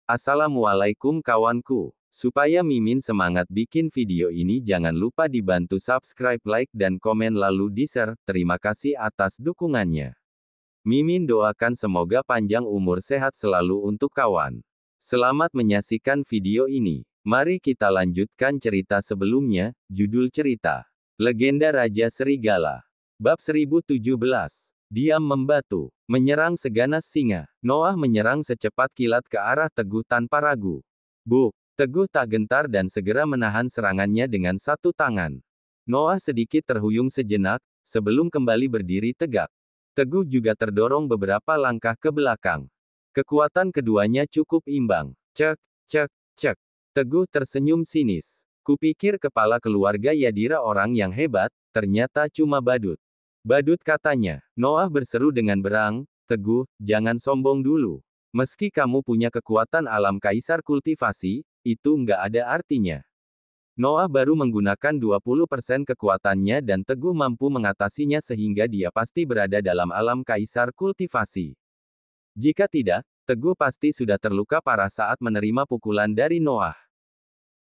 Assalamualaikum kawanku. Supaya Mimin semangat bikin video ini, jangan lupa dibantu subscribe, like, dan komen lalu di-share. Terima kasih atas dukungannya. Mimin doakan semoga panjang umur sehat selalu untuk kawan. Selamat menyaksikan video ini. Mari kita lanjutkan cerita sebelumnya. Judul cerita: Legenda Raja Serigala. Bab 1017. Diam membatu. Menyerang seganas singa. Noah menyerang secepat kilat ke arah Teguh tanpa ragu. Buk! Teguh tak gentar dan segera menahan serangannya dengan satu tangan. Noah sedikit terhuyung sejenak, sebelum kembali berdiri tegak. Teguh juga terdorong beberapa langkah ke belakang. Kekuatan keduanya cukup imbang. Cek, cek, cek. Teguh tersenyum sinis. Kupikir kepala keluarga Yadira orang yang hebat, ternyata cuma badut. Badut, katanya. Noah berseru dengan berang, Teguh, jangan sombong dulu. Meski kamu punya kekuatan alam kaisar kultivasi, itu nggak ada artinya. Noah baru menggunakan 20% kekuatannya dan Teguh mampu mengatasinya sehingga dia pasti berada dalam alam kaisar kultivasi. Jika tidak, Teguh pasti sudah terluka parah saat menerima pukulan dari Noah.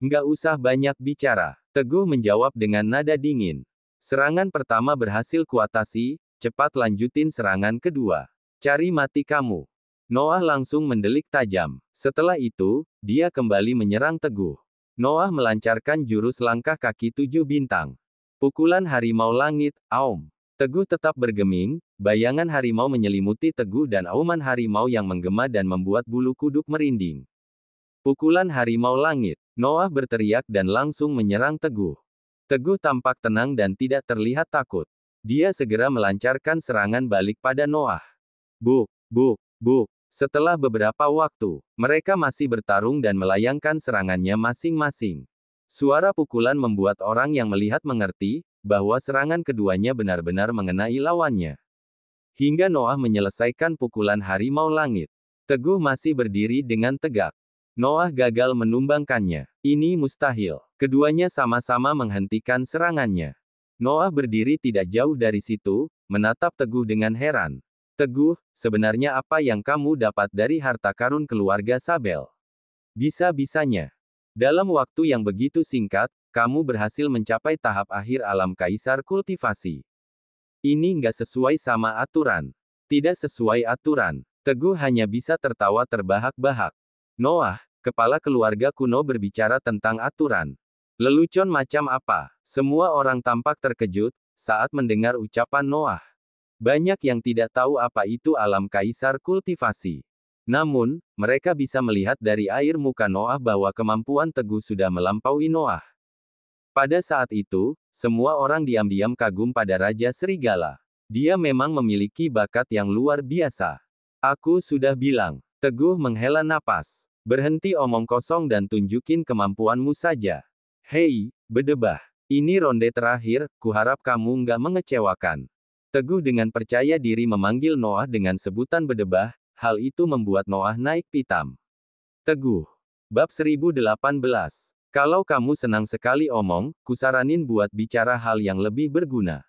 Nggak usah banyak bicara, Teguh menjawab dengan nada dingin. Serangan pertama berhasil kuatasi, cepat lanjutin serangan kedua. Cari mati kamu. Noah langsung mendelik tajam. Setelah itu, dia kembali menyerang Teguh. Noah melancarkan jurus langkah kaki 7 bintang. Pukulan harimau langit, aum. Teguh tetap bergeming, bayangan harimau menyelimuti Teguh dan auman harimau yang menggema dan membuat bulu kuduk merinding. Pukulan harimau langit. Noah berteriak dan langsung menyerang Teguh. Teguh tampak tenang dan tidak terlihat takut. Dia segera melancarkan serangan balik pada Noah. Buk, buk, buk. Setelah beberapa waktu, mereka masih bertarung dan melayangkan serangannya masing-masing. Suara pukulan membuat orang yang melihat mengerti bahwa serangan keduanya benar-benar mengenai lawannya. Hingga Noah menyelesaikan pukulan harimau langit, Teguh masih berdiri dengan tegak. Noah gagal menumbangkannya. Ini mustahil. Keduanya sama-sama menghentikan serangannya. Noah berdiri tidak jauh dari situ, menatap Teguh dengan heran. Teguh, sebenarnya apa yang kamu dapat dari harta karun keluarga Sabel? Bisa-bisanya. Dalam waktu yang begitu singkat, kamu berhasil mencapai tahap akhir alam kaisar kultivasi. Ini nggak sesuai sama aturan. Tidak sesuai aturan. Teguh hanya bisa tertawa terbahak-bahak. Noah, kepala keluarga kuno berbicara tentang aturan. Lelucon macam apa? Semua orang tampak terkejut saat mendengar ucapan Noah. Banyak yang tidak tahu apa itu alam kaisar kultivasi. Namun, mereka bisa melihat dari air muka Noah bahwa kemampuan Teguh sudah melampaui Noah. Pada saat itu, semua orang diam-diam kagum pada Raja Serigala. Dia memang memiliki bakat yang luar biasa. Aku sudah bilang. Teguh menghela napas. Berhenti omong kosong dan tunjukin kemampuanmu saja. Hei, bedebah. Ini ronde terakhir, kuharap kamu nggak mengecewakan. Teguh dengan percaya diri memanggil Noah dengan sebutan bedebah, hal itu membuat Noah naik pitam. Teguh. Bab 1018. Kalau kamu senang sekali omong, kusaranin buat bicara hal yang lebih berguna.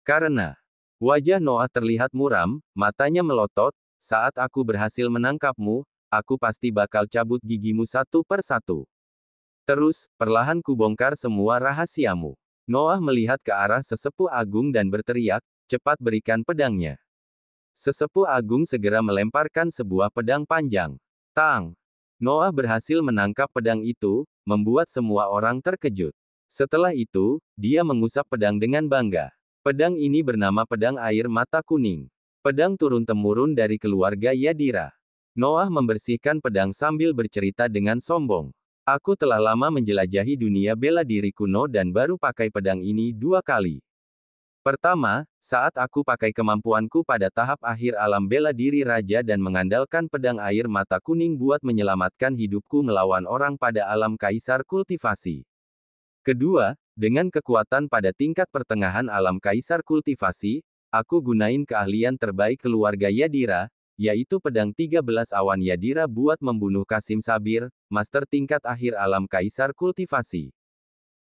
Karena wajah Noah terlihat muram, matanya melotot, saat aku berhasil menangkapmu, aku pasti bakal cabut gigimu satu per satu. Terus, perlahan kubongkar semua rahasiamu. Noah melihat ke arah sesepuh agung dan berteriak, cepat berikan pedangnya. Sesepuh agung segera melemparkan sebuah pedang panjang. Tang! Noah berhasil menangkap pedang itu, membuat semua orang terkejut. Setelah itu, dia mengusap pedang dengan bangga. Pedang ini bernama pedang air mata kuning. Pedang turun-temurun dari keluarga Yadira. Noah membersihkan pedang sambil bercerita dengan sombong. Aku telah lama menjelajahi dunia bela diri kuno dan baru pakai pedang ini 2 kali. Pertama, saat aku pakai kemampuanku pada tahap akhir alam bela diri raja dan mengandalkan pedang air mata kuning buat menyelamatkan hidupku melawan orang pada alam kaisar kultivasi. Kedua, dengan kekuatan pada tingkat pertengahan alam kaisar kultivasi, aku gunain keahlian terbaik keluarga Yadira, yaitu pedang 13 awan Yadira buat membunuh Kasim Sabir, master tingkat akhir alam kaisar kultivasi.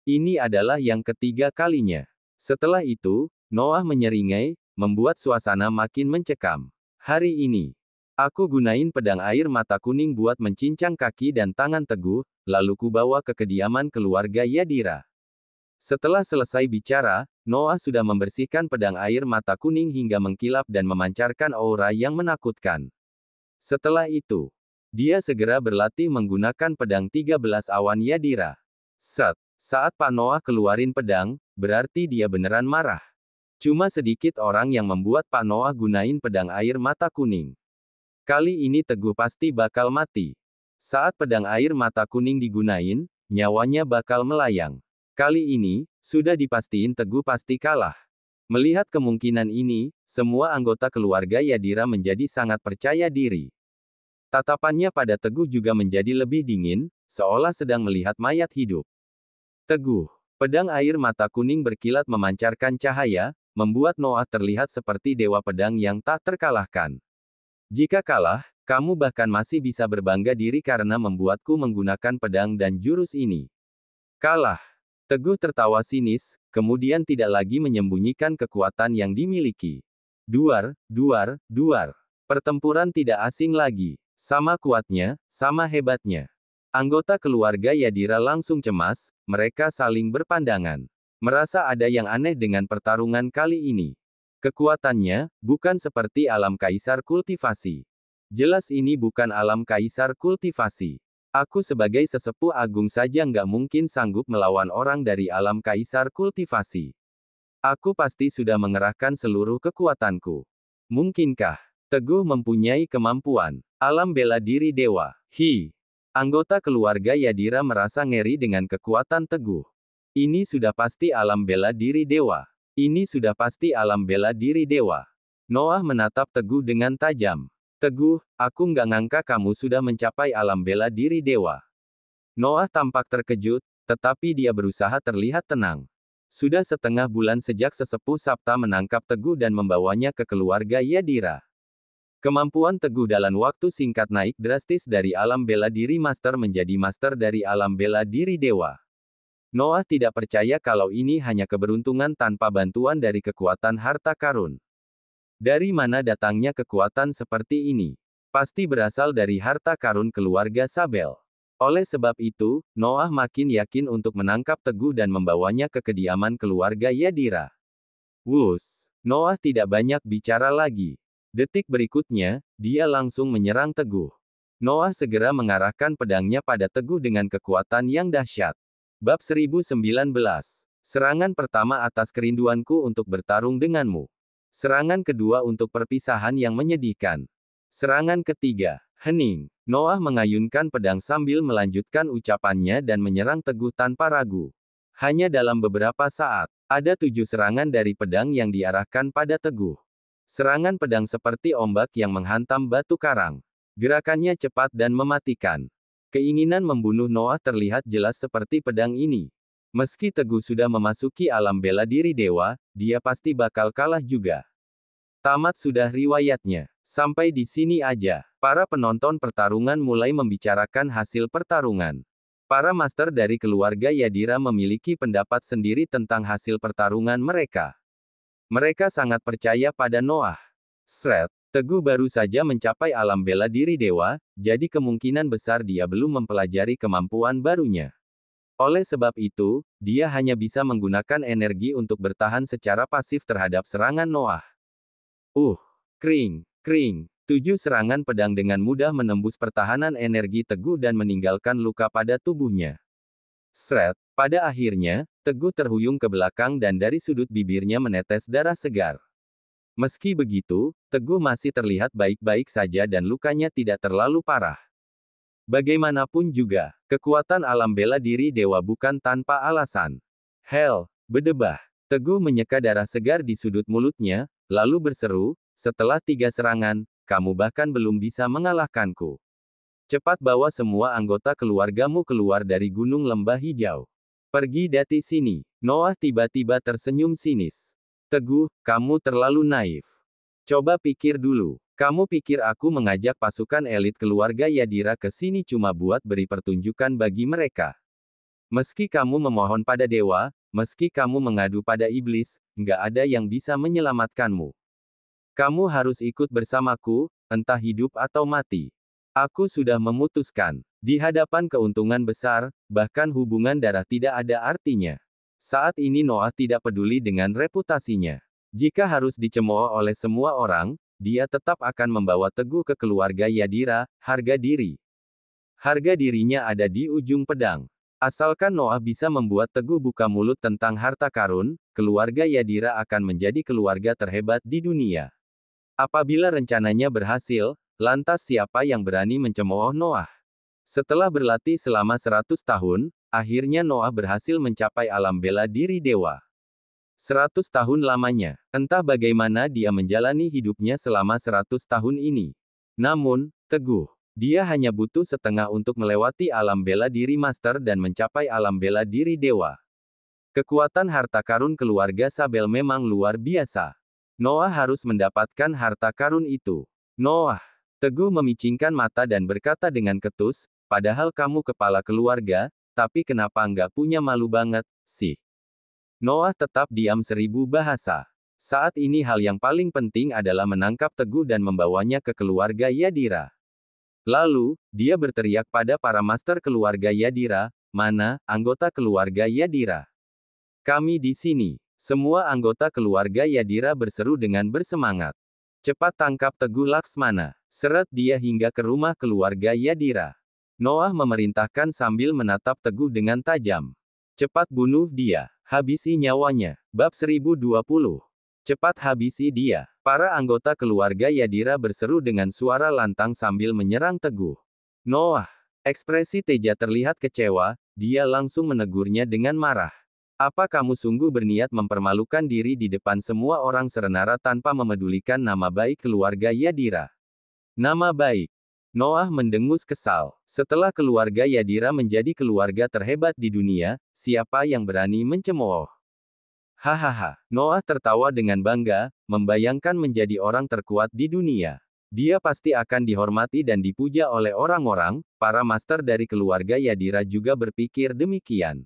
Ini adalah yang ketiga kalinya. Setelah itu, Noah menyeringai, membuat suasana makin mencekam. Hari ini, Aku gunain pedang air mata kuning buat mencincang kaki dan tangan Teguh, lalu kubawa ke kediaman keluarga Yadira. Setelah selesai bicara, Noah sudah membersihkan pedang air mata kuning hingga mengkilap dan memancarkan aura yang menakutkan. Setelah itu, dia segera berlatih menggunakan pedang 13 awan Yadira. Saat Pak Noah keluarin pedang, berarti dia beneran marah. Cuma sedikit orang yang membuat Pak Noah gunain pedang air mata kuning. Kali ini Teguh pasti bakal mati. Saat pedang air mata kuning digunain, nyawanya bakal melayang. Kali ini, sudah dipastiin Teguh pasti kalah. Melihat kemungkinan ini, semua anggota keluarga Yadira menjadi sangat percaya diri. Tatapannya pada Teguh juga menjadi lebih dingin, seolah sedang melihat mayat hidup. Teguh, pedang air mata kuning berkilat memancarkan cahaya, membuat Noah terlihat seperti dewa pedang yang tak terkalahkan. Jika kalah, kamu bahkan masih bisa berbangga diri karena membuatku menggunakan pedang dan jurus ini. Kalah. Teguh tertawa sinis, kemudian tidak lagi menyembunyikan kekuatan yang dimiliki. Duar. Pertempuran tidak asing lagi. Sama kuatnya, sama hebatnya. Anggota keluarga Yadira langsung cemas, mereka saling berpandangan. Merasa ada yang aneh dengan pertarungan kali ini. Kekuatannya, bukan seperti alam kaisar kultivasi. Jelas ini bukan alam kaisar kultivasi. Aku sebagai sesepuh agung saja nggak mungkin sanggup melawan orang dari alam kaisar kultivasi. Aku pasti sudah mengerahkan seluruh kekuatanku. Mungkinkah Teguh mempunyai kemampuan alam bela diri dewa? Anggota keluarga Yadira merasa ngeri dengan kekuatan Teguh. Ini sudah pasti alam bela diri dewa. Ini sudah pasti alam bela diri dewa. Noah menatap Teguh dengan tajam. Teguh, aku nggak ngangka kamu sudah mencapai alam bela diri dewa. Noah tampak terkejut, tetapi dia berusaha terlihat tenang. Sudah setengah bulan sejak sesepuh Sabta menangkap Teguh dan membawanya ke keluarga Yadira. Kemampuan Teguh dalam waktu singkat naik drastis dari alam bela diri master menjadi master dari alam bela diri dewa. Noah tidak percaya kalau ini hanya keberuntungan tanpa bantuan dari kekuatan harta karun. Dari mana datangnya kekuatan seperti ini? Pasti berasal dari harta karun keluarga Sabel. Oleh sebab itu, Noah makin yakin untuk menangkap Teguh dan membawanya ke kediaman keluarga Yadira. Noah tidak banyak bicara lagi. Detik berikutnya, dia langsung menyerang Teguh. Noah segera mengarahkan pedangnya pada Teguh dengan kekuatan yang dahsyat. Bab 1019. Serangan pertama atas kerinduanku untuk bertarung denganmu. Serangan kedua untuk perpisahan yang menyedihkan. Serangan ketiga, hening. Noah mengayunkan pedang sambil melanjutkan ucapannya dan menyerang Teguh tanpa ragu. Hanya dalam beberapa saat, ada 7 serangan dari pedang yang diarahkan pada Teguh. Serangan pedang seperti ombak yang menghantam batu karang. Gerakannya cepat dan mematikan. Keinginan membunuh Noah terlihat jelas seperti pedang ini. Meski Teguh sudah memasuki alam bela diri dewa, dia pasti bakal kalah juga. Tamat sudah riwayatnya. Sampai di sini aja. Para penonton pertarungan mulai membicarakan hasil pertarungan. Para master dari keluarga Yadira memiliki pendapat sendiri tentang hasil pertarungan mereka. Mereka sangat percaya pada Noah. Teguh baru saja mencapai alam bela diri dewa, jadi kemungkinan besar dia belum mempelajari kemampuan barunya. Oleh sebab itu, dia hanya bisa menggunakan energi untuk bertahan secara pasif terhadap serangan Noah. Kring. 7 serangan pedang dengan mudah menembus pertahanan energi Teguh dan meninggalkan luka pada tubuhnya. Pada akhirnya, Teguh terhuyung ke belakang dan dari sudut bibirnya menetes darah segar. Meski begitu, Teguh masih terlihat baik-baik saja dan lukanya tidak terlalu parah. Bagaimanapun juga, kekuatan alam bela diri dewa bukan tanpa alasan. Bedebah. Teguh menyeka darah segar di sudut mulutnya, lalu berseru, setelah 3 serangan, kamu bahkan belum bisa mengalahkanku. Cepat bawa semua anggota keluargamu keluar dari gunung lembah hijau. Pergi dari sini. Noah tiba-tiba tersenyum sinis. Teguh, kamu terlalu naif. Coba pikir dulu. Kamu pikir aku mengajak pasukan elit keluarga Yadira ke sini cuma buat beri pertunjukan bagi mereka? Meski kamu memohon pada dewa, meski kamu mengadu pada iblis, nggak ada yang bisa menyelamatkanmu. Kamu harus ikut bersamaku, entah hidup atau mati. Aku sudah memutuskan. Di hadapan keuntungan besar, bahkan hubungan darah tidak ada artinya. Saat ini Noah tidak peduli dengan reputasinya. Jika harus dicemooh oleh semua orang, dia tetap akan membawa Teguh ke keluarga Yadira. Harga diri. Harga dirinya ada di ujung pedang. Asalkan Noah bisa membuat Teguh buka mulut tentang harta karun, keluarga Yadira akan menjadi keluarga terhebat di dunia. Apabila rencananya berhasil, lantas siapa yang berani mencemooh Noah? Setelah berlatih selama 100 tahun, akhirnya Noah berhasil mencapai alam bela diri dewa. 100 tahun lamanya. Entah bagaimana dia menjalani hidupnya selama 100 tahun ini. Namun, Teguh. Dia hanya butuh setengah untuk melewati alam bela diri master dan mencapai alam bela diri dewa. Kekuatan harta karun keluarga Sabel memang luar biasa. Noah harus mendapatkan harta karun itu. Noah. Teguh memicingkan mata dan berkata dengan ketus, padahal kamu kepala keluarga, tapi kenapa nggak punya malu banget, sih? Noah tetap diam 1000 bahasa. Saat ini hal yang paling penting adalah menangkap Teguh dan membawanya ke keluarga Yadira. Lalu, dia berteriak pada para master keluarga Yadira, mana, anggota keluarga Yadira? Kami di sini. Semua anggota keluarga Yadira berseru dengan bersemangat. Cepat tangkap Teguh Laksmana. Seret dia hingga ke rumah keluarga Yadira. Noah memerintahkan sambil menatap Teguh dengan tajam. Cepat bunuh dia. Habisi nyawanya. Bab 1020. Cepat habisi dia. Para anggota keluarga Yadira berseru dengan suara lantang sambil menyerang Teguh. Noah. Ekspresi Teja terlihat kecewa, dia langsung menegurnya dengan marah. Apa kamu sungguh berniat mempermalukan diri di depan semua orang Serenara tanpa memedulikan nama baik keluarga Yadira? Nama baik. Noah mendengus kesal. Setelah keluarga Yadira menjadi keluarga terhebat di dunia, siapa yang berani mencemooh? Hahaha. Noah tertawa dengan bangga, membayangkan menjadi orang terkuat di dunia. Dia pasti akan dihormati dan dipuja oleh orang-orang. Para master dari keluarga Yadira juga berpikir demikian.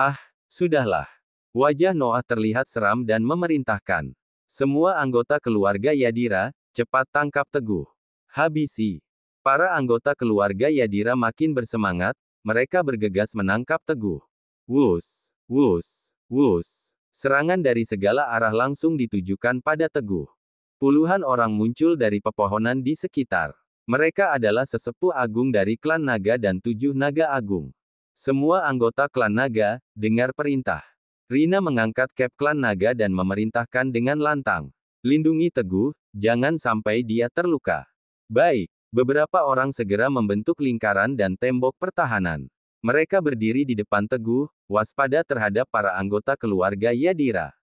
Ah, sudahlah. Wajah Noah terlihat seram dan memerintahkan. Semua anggota keluarga Yadira, cepat tangkap Teguh. Habisi. Para anggota keluarga Yadira makin bersemangat, mereka bergegas menangkap Teguh. Wus, wus, wus. Serangan dari segala arah langsung ditujukan pada Teguh. Puluhan orang muncul dari pepohonan di sekitar. Mereka adalah sesepuh agung dari klan naga dan 7 naga agung. Semua anggota klan naga, dengar perintah. Rina mengangkat cap klan naga dan memerintahkan dengan lantang. Lindungi Teguh, jangan sampai dia terluka. Baik, beberapa orang segera membentuk lingkaran dan tembok pertahanan. Mereka berdiri di depan Teguh, waspada terhadap para anggota keluarga Yadira.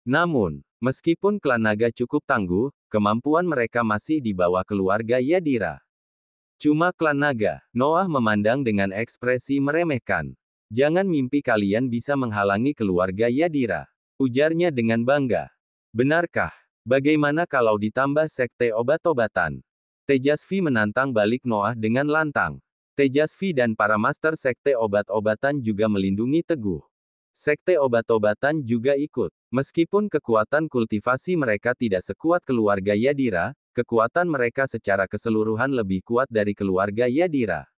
Namun, meskipun klan naga cukup tangguh, kemampuan mereka masih di bawah keluarga Yadira. Cuma klan naga. Noah memandang dengan ekspresi meremehkan. Jangan mimpi kalian bisa menghalangi keluarga Yadira. Ujarnya dengan bangga. Benarkah? Bagaimana kalau ditambah sekte obat-obatan? Tejasvi menantang balik Noah dengan lantang. Tejasvi dan para master sekte obat-obatan juga melindungi Teguh. Sekte obat-obatan juga ikut. Meskipun kekuatan kultivasi mereka tidak sekuat keluarga Yadira, kekuatan mereka secara keseluruhan lebih kuat dari keluarga Yadira.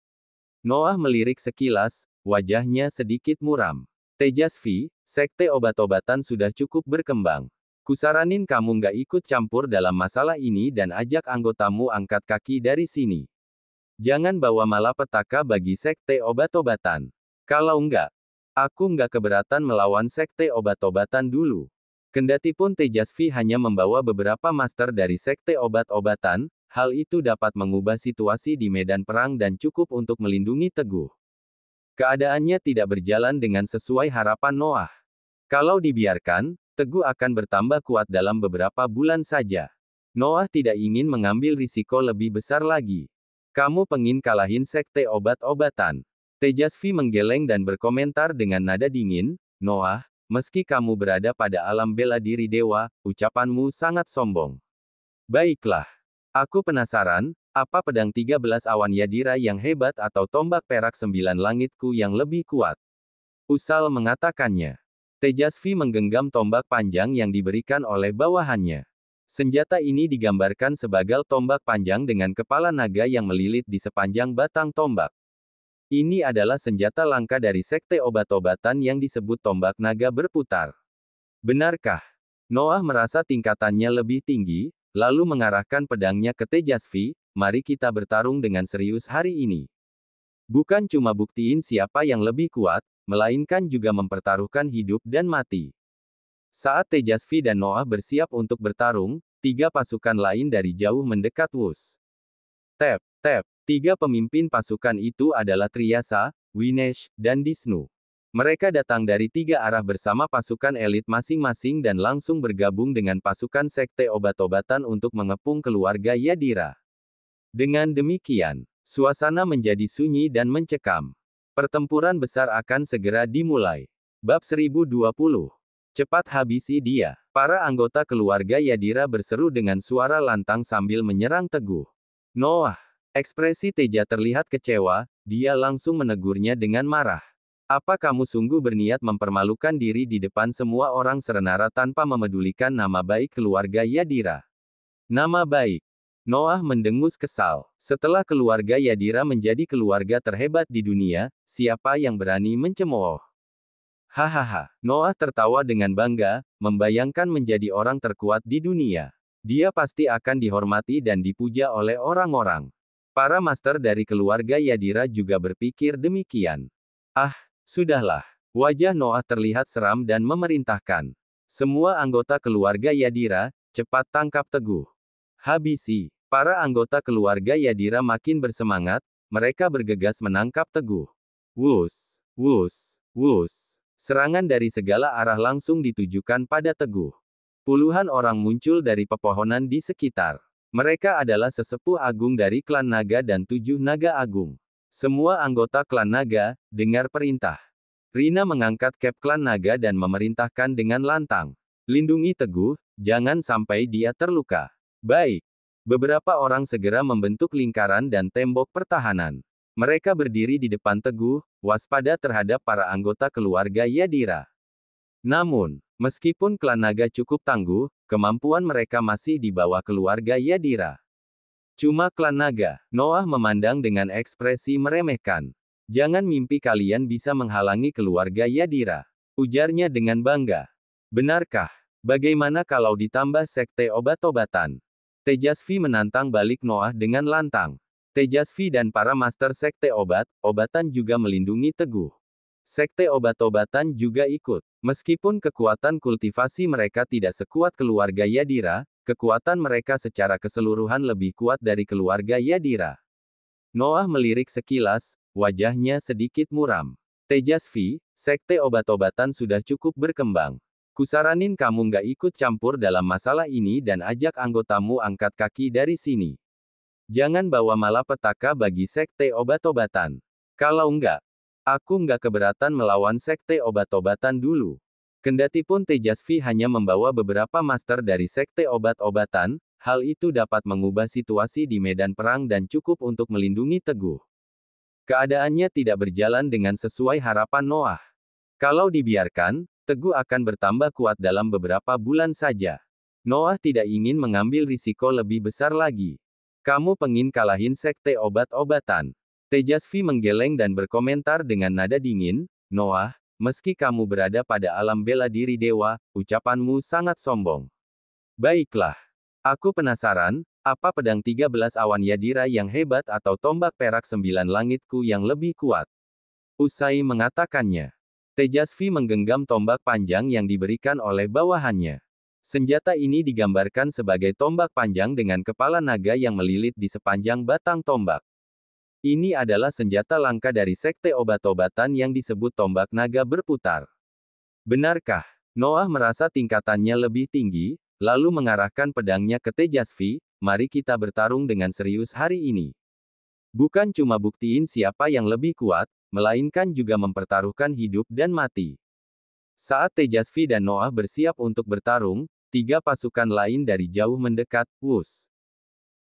Noah melirik sekilas, wajahnya sedikit muram. Tejasvi, sekte obat-obatan sudah cukup berkembang. Kusaranin kamu nggak ikut campur dalam masalah ini dan ajak anggotamu angkat kaki dari sini. Jangan bawa malapetaka bagi sekte obat-obatan. Kalau enggak, aku nggak keberatan melawan sekte obat-obatan dulu. Kendatipun Tejasvi hanya membawa beberapa master dari sekte obat-obatan, hal itu dapat mengubah situasi di medan perang dan cukup untuk melindungi Teguh. Keadaannya tidak berjalan dengan sesuai harapan Noah. Kalau dibiarkan, Teguh akan bertambah kuat dalam beberapa bulan saja. Noah tidak ingin mengambil risiko lebih besar lagi. Kamu pengin kalahin sekte obat-obatan. Tejasvi menggeleng dan berkomentar dengan nada dingin, Noah, meski kamu berada pada alam bela diri dewa, ucapanmu sangat sombong. Baiklah. Aku penasaran, apa pedang 13 awan Yadira yang hebat atau tombak perak 9 langitku yang lebih kuat? Usal mengatakannya. Tejasvi menggenggam tombak panjang yang diberikan oleh bawahannya. Senjata ini digambarkan sebagai tombak panjang dengan kepala naga yang melilit di sepanjang batang tombak. Ini adalah senjata langka dari sekte obat-obatan yang disebut tombak naga berputar. Benarkah? Noah merasa tingkatannya lebih tinggi, lalu mengarahkan pedangnya ke Tejasvi. Mari kita bertarung dengan serius hari ini. Bukan cuma buktiin siapa yang lebih kuat, melainkan juga mempertaruhkan hidup dan mati. Saat Tejasvi dan Noah bersiap untuk bertarung, 3 pasukan lain dari jauh mendekat Wus. Tap, tap. 3 pemimpin pasukan itu adalah Triasa, Winesh, dan Disnu. Mereka datang dari 3 arah bersama pasukan elit masing-masing dan langsung bergabung dengan pasukan sekte obat-obatan untuk mengepung keluarga Yadira. Dengan demikian, suasana menjadi sunyi dan mencekam. Pertempuran besar akan segera dimulai. Bab 1020. Cepat habisi dia. Para anggota keluarga Yadira berseru dengan suara lantang sambil menyerang teguh. Noah. Ekspresi Teja terlihat kecewa, dia langsung menegurnya dengan marah. Apa kamu sungguh berniat mempermalukan diri di depan semua orang Serenara tanpa memedulikan nama baik keluarga Yadira? Nama baik. Noah mendengus kesal. Setelah keluarga Yadira menjadi keluarga terhebat di dunia, siapa yang berani mencemooh? Hahaha. Noah tertawa dengan bangga, membayangkan menjadi orang terkuat di dunia. Dia pasti akan dihormati dan dipuja oleh orang-orang. Para master dari keluarga Yadira juga berpikir demikian. Ah, sudahlah. Wajah Noah terlihat seram dan memerintahkan. Semua anggota keluarga Yadira, cepat tangkap teguh. Habisi. Para anggota keluarga Yadira makin bersemangat, mereka bergegas menangkap teguh. Wus, wus, wus. Serangan dari segala arah langsung ditujukan pada teguh. Puluhan orang muncul dari pepohonan di sekitar. Mereka adalah sesepuh agung dari klan naga dan 7 naga agung. Semua anggota klan naga, dengar perintah. Rina mengangkat cap klan naga dan memerintahkan dengan lantang. Lindungi teguh, jangan sampai dia terluka. Baik. Beberapa orang segera membentuk lingkaran dan tembok pertahanan. Mereka berdiri di depan teguh, waspada terhadap para anggota keluarga Yadira. Namun, meskipun klan naga cukup tangguh, kemampuan mereka masih di bawah keluarga Yadira. Cuma klan naga. Noah memandang dengan ekspresi meremehkan. Jangan mimpi kalian bisa menghalangi keluarga Yadira. Ujarnya dengan bangga. Benarkah? Bagaimana kalau ditambah sekte obat-obatan? Tejasvi menantang balik Noah dengan lantang. Tejasvi dan para master sekte obat-obatan juga melindungi teguh. Sekte obat-obatan juga ikut. Meskipun kekuatan kultivasi mereka tidak sekuat keluarga Yadira, kekuatan mereka secara keseluruhan lebih kuat dari keluarga Yadira. Noah melirik sekilas, wajahnya sedikit muram. Tejasvi, sekte obat-obatan sudah cukup berkembang. Kusaranin kamu nggak ikut campur dalam masalah ini dan ajak anggotamu angkat kaki dari sini. Jangan bawa malapetaka bagi sekte obat-obatan. Kalau enggak, aku nggak keberatan melawan sekte obat-obatan dulu. Kendatipun Tejasvi hanya membawa beberapa master dari sekte obat-obatan, hal itu dapat mengubah situasi di medan perang dan cukup untuk melindungi teguh. Keadaannya tidak berjalan dengan sesuai harapan Noah. Kalau dibiarkan, teguh akan bertambah kuat dalam beberapa bulan saja. Noah tidak ingin mengambil risiko lebih besar lagi. Kamu pengin kalahin sekte obat-obatan. Tejasvi menggeleng dan berkomentar dengan nada dingin, Noah, meski kamu berada pada alam bela diri dewa, ucapanmu sangat sombong. Baiklah. Aku penasaran, apa pedang 13 awan Yadira yang hebat atau tombak perak 9 langitku yang lebih kuat? Usai mengatakannya, Tejasvi menggenggam tombak panjang yang diberikan oleh bawahannya. Senjata ini digambarkan sebagai tombak panjang dengan kepala naga yang melilit di sepanjang batang tombak. Ini adalah senjata langka dari sekte obat-obatan yang disebut tombak naga berputar. Benarkah? Noah merasa tingkatannya lebih tinggi, lalu mengarahkan pedangnya ke Tejasvi, mari kita bertarung dengan serius hari ini. Bukan cuma buktiin siapa yang lebih kuat, melainkan juga mempertaruhkan hidup dan mati. Saat Tejasvi dan Noah bersiap untuk bertarung, 3 pasukan lain dari jauh mendekat, Wus.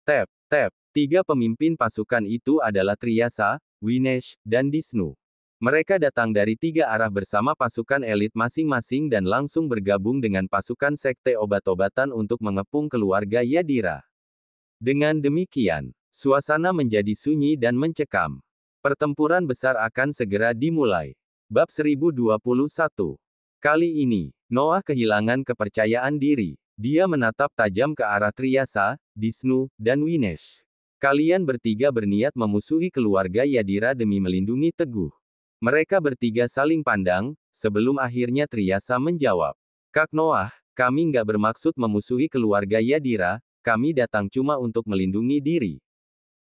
Tap, tap. 3 pemimpin pasukan itu adalah Triasa, Winesh, dan Disnu. Mereka datang dari 3 arah bersama pasukan elit masing-masing dan langsung bergabung dengan pasukan sekte obat-obatan untuk mengepung keluarga Yadira. Dengan demikian, suasana menjadi sunyi dan mencekam. Pertempuran besar akan segera dimulai. Bab 1021. Kali ini, Noah kehilangan kepercayaan diri. Dia menatap tajam ke arah Triasa, Disnu, dan Winesh. Kalian bertiga berniat memusuhi keluarga Yadira demi melindungi Teguh. Mereka bertiga saling pandang, sebelum akhirnya Triasa menjawab. Kak Noah, kami nggak bermaksud memusuhi keluarga Yadira, kami datang cuma untuk melindungi diri.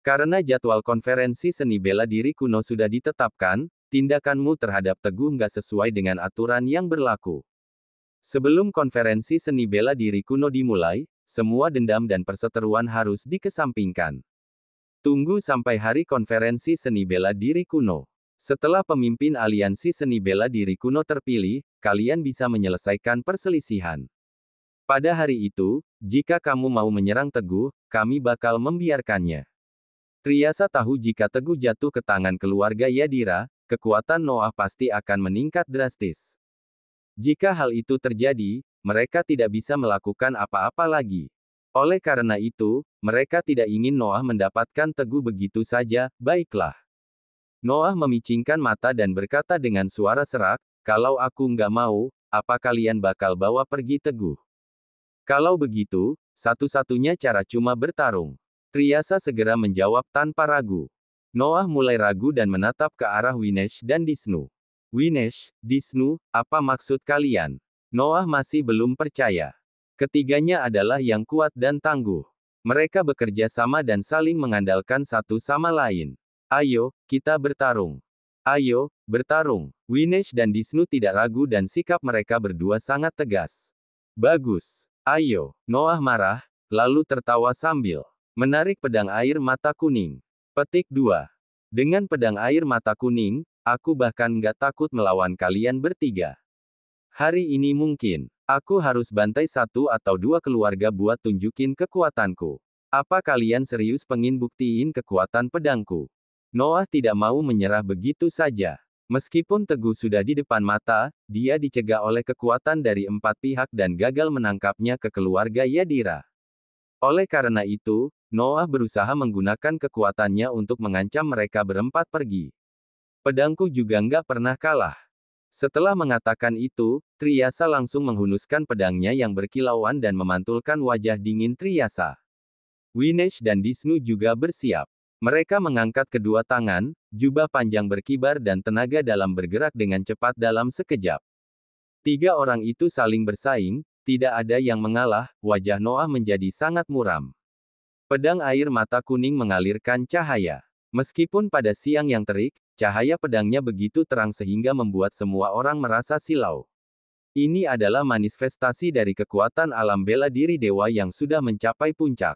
Karena jadwal konferensi seni bela diri kuno sudah ditetapkan, tindakanmu terhadap Teguh nggak sesuai dengan aturan yang berlaku. Sebelum konferensi seni bela diri kuno dimulai, semua dendam dan perseteruan harus dikesampingkan. Tunggu sampai hari konferensi seni bela diri kuno. Setelah pemimpin aliansi seni bela diri kuno terpilih, kalian bisa menyelesaikan perselisihan. Pada hari itu, jika kamu mau menyerang Teguh, kami bakal membiarkannya. Triasa tahu jika Teguh jatuh ke tangan keluarga Yadira, kekuatan Noah pasti akan meningkat drastis. Jika hal itu terjadi, mereka tidak bisa melakukan apa-apa lagi. Oleh karena itu, mereka tidak ingin Noah mendapatkan Teguh begitu saja. Baiklah. Noah memicingkan mata dan berkata dengan suara serak, kalau aku nggak mau, apa kalian bakal bawa pergi Teguh? Kalau begitu, satu-satunya cara cuma bertarung. Triasa segera menjawab tanpa ragu. Noah mulai ragu dan menatap ke arah Winesh dan Disnu. Winesh, Disnu, apa maksud kalian? Noah masih belum percaya. Ketiganya adalah yang kuat dan tangguh. Mereka bekerja sama dan saling mengandalkan satu sama lain. Ayo, kita bertarung. Ayo, bertarung. Winesh dan Disnu tidak ragu dan sikap mereka berdua sangat tegas. Bagus. Ayo. Noah marah, lalu tertawa sambil menarik pedang air mata kuning. Petik 2. Dengan pedang air mata kuning, aku bahkan nggak takut melawan kalian bertiga. Hari ini mungkin, aku harus bantai 1 atau 2 keluarga buat tunjukin kekuatanku. Apa kalian serius pengen buktiin kekuatan pedangku? Noah tidak mau menyerah begitu saja. Meskipun Teguh sudah di depan mata, dia dicegah oleh kekuatan dari 4 pihak dan gagal menangkapnya ke keluarga Yadira. Oleh karena itu, Noah berusaha menggunakan kekuatannya untuk mengancam mereka berempat pergi. Pedangku juga nggak pernah kalah. Setelah mengatakan itu, Triasa langsung menghunuskan pedangnya yang berkilauan dan memantulkan wajah dingin Triasa. Winesh dan Disnu juga bersiap. Mereka mengangkat kedua tangan, jubah panjang berkibar dan tenaga dalam bergerak dengan cepat dalam sekejap. 3 orang itu saling bersaing, tidak ada yang mengalah, wajah Noah menjadi sangat muram. Pedang air mata kuning mengalirkan cahaya. Meskipun pada siang yang terik, cahaya pedangnya begitu terang sehingga membuat semua orang merasa silau. Ini adalah manifestasi dari kekuatan alam bela diri dewa yang sudah mencapai puncak.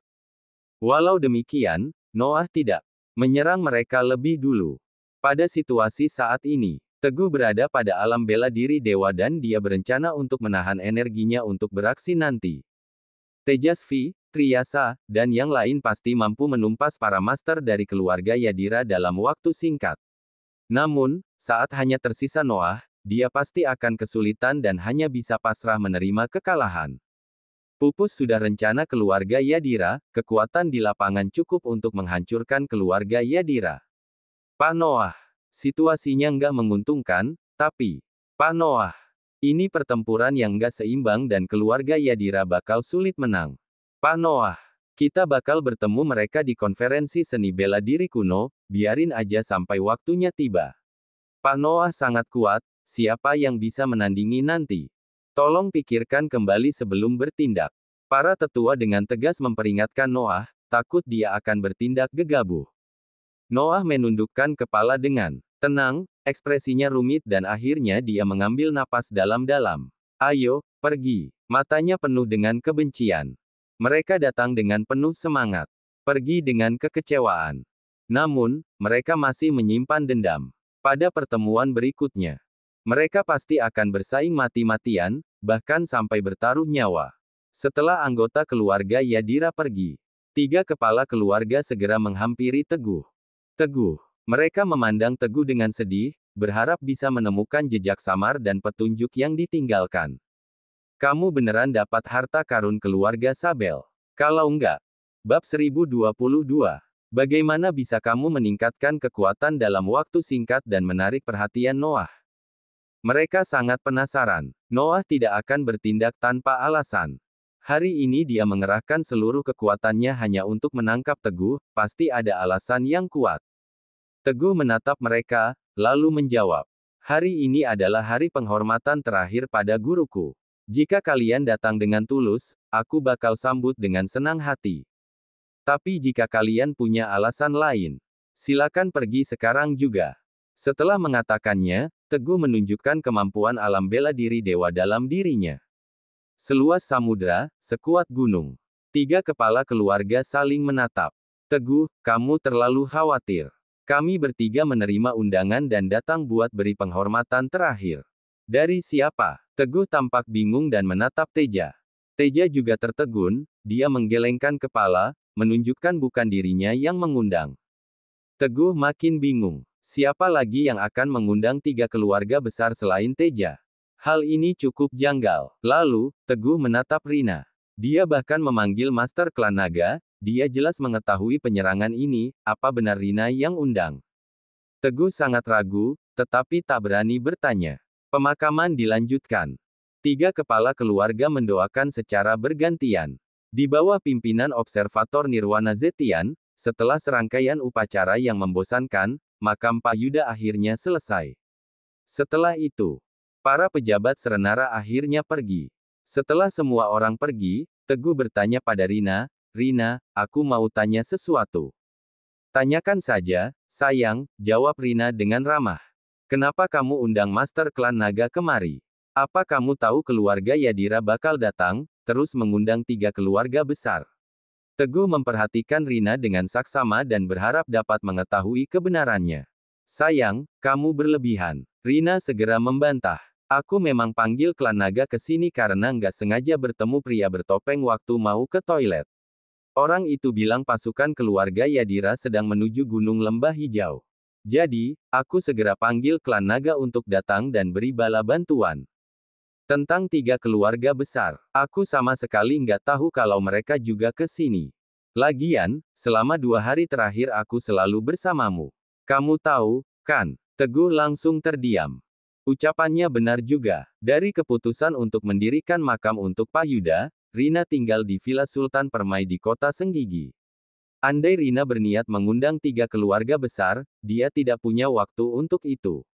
Walau demikian, Noah tidak menyerang mereka lebih dulu. Pada situasi saat ini, Teguh berada pada alam bela diri dewa dan dia berencana untuk menahan energinya untuk beraksi nanti. Tejasvi, Triasa, dan yang lain pasti mampu menumpas para master dari keluarga Yadira dalam waktu singkat. Namun, saat hanya tersisa Noah, dia pasti akan kesulitan dan hanya bisa pasrah menerima kekalahan. Pupus sudah rencana keluarga Yadira, kekuatan di lapangan cukup untuk menghancurkan keluarga Yadira. Pak Noah, situasinya nggak menguntungkan, tapi, Pak Noah, ini pertempuran yang nggak seimbang dan keluarga Yadira bakal sulit menang. Pak Noah, kita bakal bertemu mereka di konferensi seni bela diri kuno, biarin aja sampai waktunya tiba. Pak Noah sangat kuat, siapa yang bisa menandingi nanti? Tolong pikirkan kembali sebelum bertindak. Para tetua dengan tegas memperingatkan Noah, takut dia akan bertindak gegabah. Noah menundukkan kepala dengan tenang, ekspresinya rumit dan akhirnya dia mengambil napas dalam-dalam. Ayo, pergi. Matanya penuh dengan kebencian. Mereka datang dengan penuh semangat. Pergi dengan kekecewaan. Namun, mereka masih menyimpan dendam. Pada pertemuan berikutnya, mereka pasti akan bersaing mati-matian, bahkan sampai bertaruh nyawa. Setelah anggota keluarga Yadira pergi, 3 kepala keluarga segera menghampiri Teguh. Teguh. Mereka memandang Teguh dengan sedih, berharap bisa menemukan jejak samar dan petunjuk yang ditinggalkan. Kamu beneran dapat harta karun keluarga Sabel? Kalau enggak. Bab 1022. Bagaimana bisa kamu meningkatkan kekuatan dalam waktu singkat dan menarik perhatian Noah? Mereka sangat penasaran. Noah tidak akan bertindak tanpa alasan. Hari ini dia mengerahkan seluruh kekuatannya hanya untuk menangkap Teguh, pasti ada alasan yang kuat. Teguh menatap mereka, lalu menjawab. Hari ini adalah hari penghormatan terakhir pada guruku. Jika kalian datang dengan tulus, aku bakal sambut dengan senang hati. Tapi jika kalian punya alasan lain, silakan pergi sekarang juga. Setelah mengatakannya, Teguh menunjukkan kemampuan alam bela diri dewa dalam dirinya. Seluas samudra, sekuat gunung. 3 kepala keluarga saling menatap. Teguh, kamu terlalu khawatir. Kami bertiga menerima undangan dan datang buat beri penghormatan terakhir. Dari siapa? Teguh tampak bingung dan menatap Teja. Teja juga tertegun, dia menggelengkan kepala, menunjukkan bukan dirinya yang mengundang. Teguh makin bingung. Siapa lagi yang akan mengundang 3 keluarga besar selain Teja? Hal ini cukup janggal. Lalu, Teguh menatap Rina. Dia bahkan memanggil Master Klan Naga, dia jelas mengetahui penyerangan ini, apa benar Rina yang undang? Teguh sangat ragu, tetapi tak berani bertanya. Pemakaman dilanjutkan. 3 kepala keluarga mendoakan secara bergantian. Di bawah pimpinan Observator Nirwana Zetian, setelah serangkaian upacara yang membosankan, makam Pak Yuda akhirnya selesai. Setelah itu, para pejabat serenara akhirnya pergi. Setelah semua orang pergi, Teguh bertanya pada Rina, Rina, aku mau tanya sesuatu. Tanyakan saja, sayang, jawab Rina dengan ramah. Kenapa kamu undang Master Klan Naga kemari? Apa kamu tahu keluarga Yadira bakal datang, terus mengundang 3 keluarga besar? Teguh memperhatikan Rina dengan saksama dan berharap dapat mengetahui kebenarannya. Sayang, kamu berlebihan. Rina segera membantah. Aku memang panggil Klan Naga ke sini karena nggak sengaja bertemu pria bertopeng waktu mau ke toilet. Orang itu bilang pasukan keluarga Yadira sedang menuju Gunung Lembah Hijau. Jadi, aku segera panggil Klan Naga untuk datang dan beri bala bantuan. Tentang 3 keluarga besar, aku sama sekali nggak tahu kalau mereka juga ke sini. Lagian, selama 2 hari terakhir aku selalu bersamamu. Kamu tahu, kan? Teguh langsung terdiam. Ucapannya benar juga. Dari keputusan untuk mendirikan makam untuk Pak Yuda, Rina tinggal di Villa Sultan Permai di kota Senggigi. Andai Rina berniat mengundang 3 keluarga besar, dia tidak punya waktu untuk itu.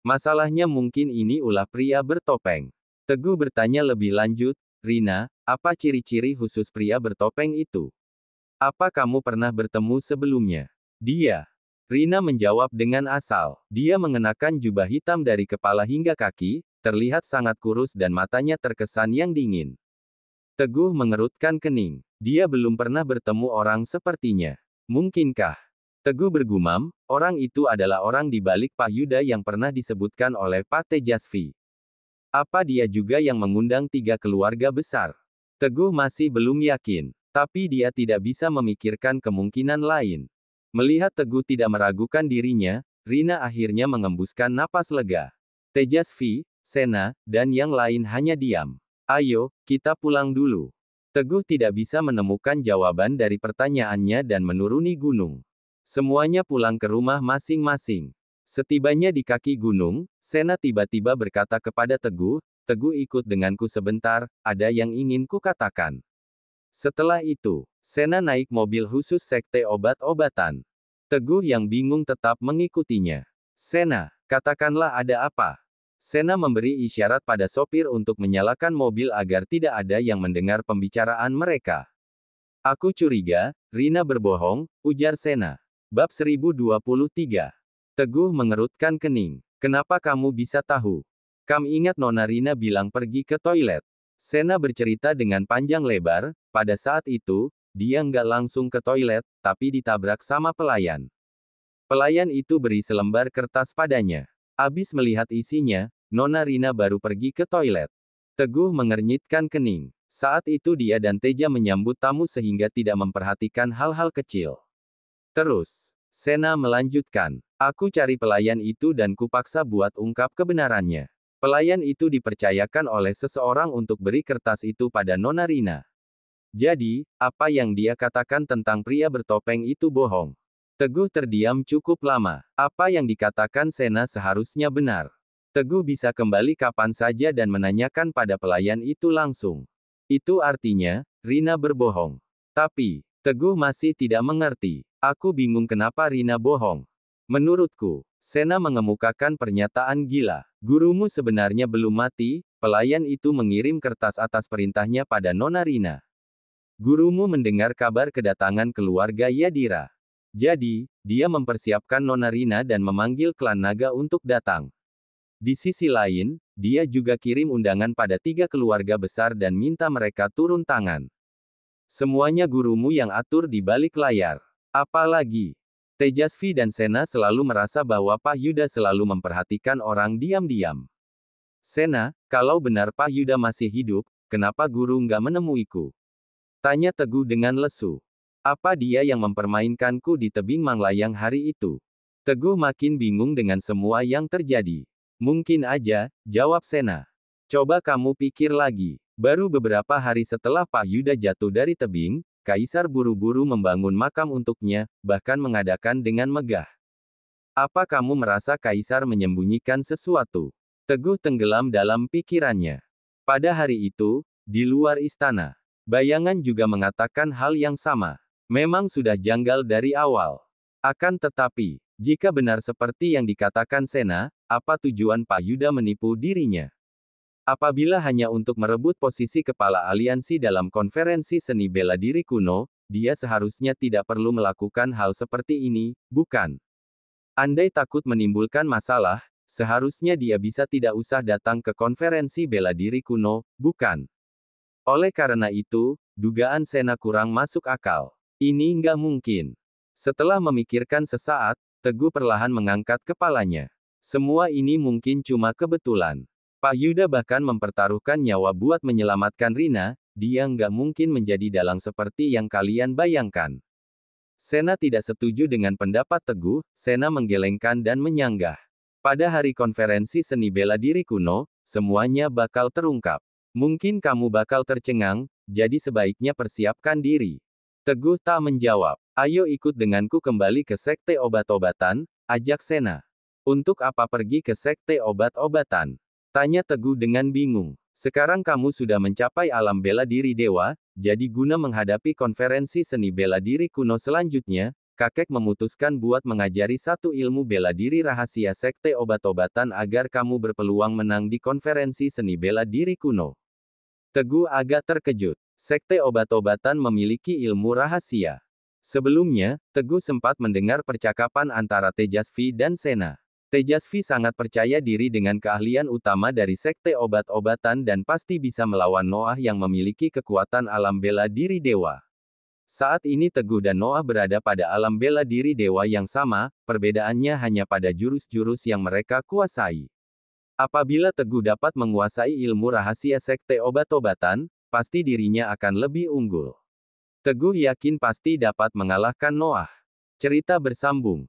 Masalahnya mungkin ini ulah pria bertopeng. Teguh bertanya lebih lanjut, Rina, apa ciri-ciri khusus pria bertopeng itu? Apa kamu pernah bertemu sebelumnya? Dia. Rina menjawab dengan asal. Dia mengenakan jubah hitam dari kepala hingga kaki, terlihat sangat kurus dan matanya terkesan yang dingin. Teguh mengerutkan kening. Dia belum pernah bertemu orang sepertinya. Mungkinkah? Teguh bergumam, orang itu adalah orang di balik Pak Yuda yang pernah disebutkan oleh Pak Tejasvi. Apa dia juga yang mengundang 3 keluarga besar? Teguh masih belum yakin, tapi dia tidak bisa memikirkan kemungkinan lain. Melihat Teguh tidak meragukan dirinya, Rina akhirnya mengembuskan napas lega. Tejasvi, Sena, dan yang lain hanya diam. Ayo, kita pulang dulu. Teguh tidak bisa menemukan jawaban dari pertanyaannya dan menuruni gunung. Semuanya pulang ke rumah masing-masing. Setibanya di kaki gunung, Sena tiba-tiba berkata kepada Teguh, Teguh ikut denganku sebentar, ada yang ingin kukatakan. Setelah itu, Sena naik mobil khusus sekte obat-obatan. Teguh yang bingung tetap mengikutinya. Sena, katakanlah ada apa? Sena memberi isyarat pada sopir untuk menyalakan mobil agar tidak ada yang mendengar pembicaraan mereka. Aku curiga, Rina berbohong, ujar Sena. Bab 1023. Teguh mengerutkan kening. Kenapa kamu bisa tahu? Kamu ingat Nona Rina bilang pergi ke toilet. Sena bercerita dengan panjang lebar, pada saat itu, dia nggak langsung ke toilet, tapi ditabrak sama pelayan. Pelayan itu beri selembar kertas padanya. Abis melihat isinya, Nona Rina baru pergi ke toilet. Teguh mengernyitkan kening. Saat itu dia dan Teja menyambut tamu sehingga tidak memperhatikan hal-hal kecil. Terus, Sena melanjutkan. Aku cari pelayan itu dan kupaksa buat ungkap kebenarannya. Pelayan itu dipercayakan oleh seseorang untuk beri kertas itu pada Nona Rina. Jadi, apa yang dia katakan tentang pria bertopeng itu bohong. Teguh terdiam cukup lama. Apa yang dikatakan Sena seharusnya benar. Teguh bisa kembali kapan saja dan menanyakan pada pelayan itu langsung. Itu artinya, Rina berbohong. Tapi, Teguh masih tidak mengerti. Aku bingung kenapa Rina bohong. Menurutku, Sena mengemukakan pernyataan gila. Gurumu sebenarnya belum mati, pelayan itu mengirim kertas atas perintahnya pada Nona Rina. Gurumu mendengar kabar kedatangan keluarga Yadira. Jadi, dia mempersiapkan Nona Rina dan memanggil klan naga untuk datang. Di sisi lain, dia juga kirim undangan pada 3 keluarga besar dan minta mereka turun tangan. Semuanya gurumu yang atur di balik layar. Apalagi, Tejasvi dan Sena selalu merasa bahwa Pak Yuda selalu memperhatikan orang diam-diam. Sena, kalau benar Pak Yuda masih hidup, kenapa guru nggak menemuiku? Tanya Teguh dengan lesu. Apa dia yang mempermainkanku di tebing Manglayang hari itu? Teguh makin bingung dengan semua yang terjadi. Mungkin aja, jawab Sena. Coba kamu pikir lagi. Baru beberapa hari setelah Pak Yuda jatuh dari tebing, Kaisar buru-buru membangun makam untuknya, bahkan mengadakan dengan megah. Apa kamu merasa Kaisar menyembunyikan sesuatu? Teguh tenggelam dalam pikirannya. Pada hari itu, di luar istana, bayangan juga mengatakan hal yang sama. Memang sudah janggal dari awal. Akan tetapi, jika benar seperti yang dikatakan Sena, apa tujuan Pak Yuda menipu dirinya? Apabila hanya untuk merebut posisi kepala aliansi dalam konferensi seni bela diri kuno, dia seharusnya tidak perlu melakukan hal seperti ini, bukan? Andai takut menimbulkan masalah, seharusnya dia bisa tidak usah datang ke konferensi bela diri kuno, bukan? Oleh karena itu, dugaan Sena kurang masuk akal. Ini nggak mungkin. Setelah memikirkan sesaat, Teguh perlahan mengangkat kepalanya. Semua ini mungkin cuma kebetulan. Pak Yuda bahkan mempertaruhkan nyawa buat menyelamatkan Rina, dia nggak mungkin menjadi dalang seperti yang kalian bayangkan. Sena tidak setuju dengan pendapat Teguh, Sena menggelengkan dan menyanggah. Pada hari konferensi seni bela diri kuno, semuanya bakal terungkap. Mungkin kamu bakal tercengang, jadi sebaiknya persiapkan diri. Teguh tak menjawab. Ayo ikut denganku kembali ke Sekte Obat-obatan, ajak Sena. Untuk apa pergi ke Sekte Obat-obatan? Tanya Teguh dengan bingung. Sekarang kamu sudah mencapai alam bela diri dewa, jadi guna menghadapi konferensi seni bela diri kuno selanjutnya, kakek memutuskan buat mengajari satu ilmu bela diri rahasia Sekte Obat-obatan agar kamu berpeluang menang di konferensi seni bela diri kuno. Teguh agak terkejut. Sekte Obat-obatan memiliki ilmu rahasia. Sebelumnya, Teguh sempat mendengar percakapan antara Tejasvi dan Sena. Tejasvi sangat percaya diri dengan keahlian utama dari Sekte Obat-obatan dan pasti bisa melawan Noah yang memiliki kekuatan alam bela diri dewa. Saat ini Teguh dan Noah berada pada alam bela diri dewa yang sama, perbedaannya hanya pada jurus-jurus yang mereka kuasai. Apabila Teguh dapat menguasai ilmu rahasia Sekte Obat-obatan, pasti dirinya akan lebih unggul. Teguh yakin pasti dapat mengalahkan Noah. Cerita bersambung.